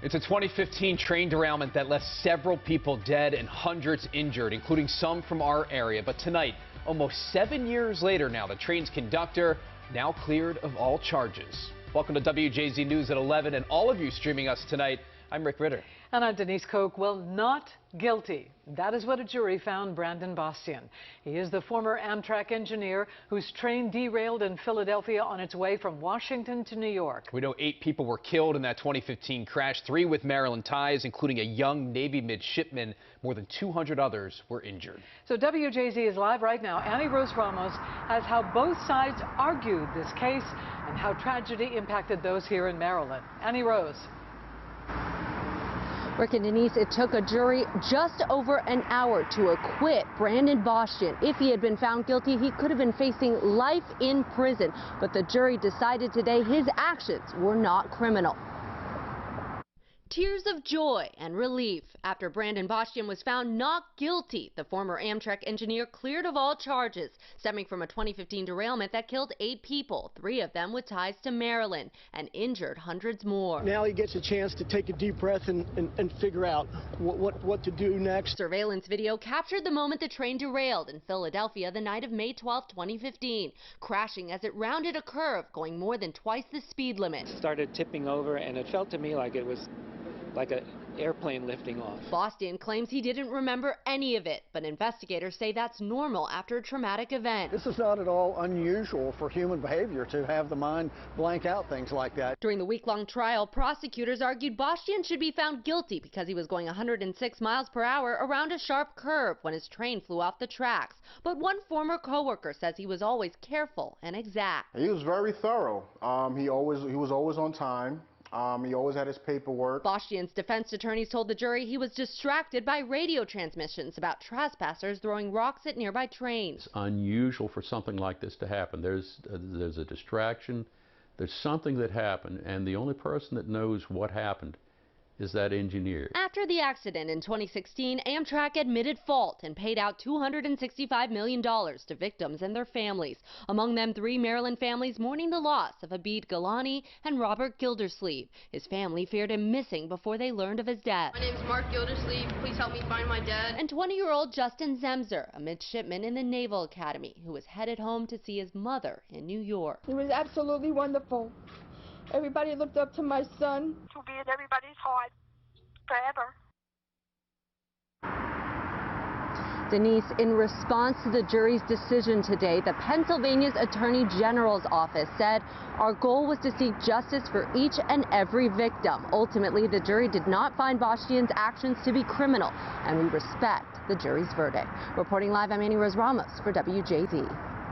It's a 2015 train derailment that left several people dead and hundreds injured, including some from our area. But tonight, almost 7 years later now, the train's conductor now cleared of all charges. Welcome to WJZ News at 11, and all of you streaming us tonight. I'm Rick Ritter. And I'm Denise Koch. Well, not guilty. That is what a jury found Brandon Bastian. He is the former Amtrak engineer whose train derailed in Philadelphia on its way from Washington to New York. We know 8 people were killed in that 2015 crash, 3 with Maryland ties, including a young Navy midshipman. More than 200 others were injured. So WJZ is live right now. Annie Rose Ramos has how both sides argued this case and how tragedy impacted those here in Maryland. Annie Rose. Rick and Denise, it took a jury just over an hour to acquit Brandon Bastian. If he had been found guilty, he could have been facing life in prison. But the jury decided today his actions were not criminal. Tears of joy and relief after Brandon Bastian was found not guilty. The former Amtrak engineer cleared of all charges stemming from a 2015 derailment that killed 8 people, 3 of them with ties to Maryland, and injured hundreds more. Now he gets a chance to take a deep breath and figure out what to do next. Surveillance video captured the moment the train derailed in Philadelphia the night of May 12, 2015, crashing as it rounded a curve, going more than twice the speed limit. Started tipping over, and it felt to me like it was like an airplane lifting off. Bastian claims he didn't remember any of it, but investigators say that's normal after a traumatic event. This is not at all unusual for human behavior to have the mind blank out things like that. During the week-long trial, prosecutors argued Bastian should be found guilty because he was going 106 miles per hour around a sharp curve when his train flew off the tracks. But one former co-worker says he was always careful and exact. He was very thorough. He was always on time. He always had his paperwork. Bastian's defense attorneys told the jury he was distracted by radio transmissions about trespassers throwing rocks at nearby trains. It's unusual for something like this to happen. There's a distraction. There's something that happened, and the only person that knows what happened is that engineer. After the accident in 2016, Amtrak admitted fault and paid out $265 million to victims and their families. Among them, 3 Maryland families mourning the loss of Abid Galani and Robert Gildersleeve. His family feared him missing before they learned of his death. My name is Mark Gildersleeve. Please help me find my dad. And 20-year-old Justin Zemser, a midshipman in the Naval Academy, who was headed home to see his mother in New York. It was absolutely wonderful. Everybody looked up to my son. To be in everybody's heart forever. Denise, in response to the jury's decision today, the Pennsylvania's Attorney General's office said our goal was to seek justice for each and every victim. Ultimately, the jury did not find Bastian's actions to be criminal, and we respect the jury's verdict. Reporting live, I'm Annie Rose Ramos for WJZ.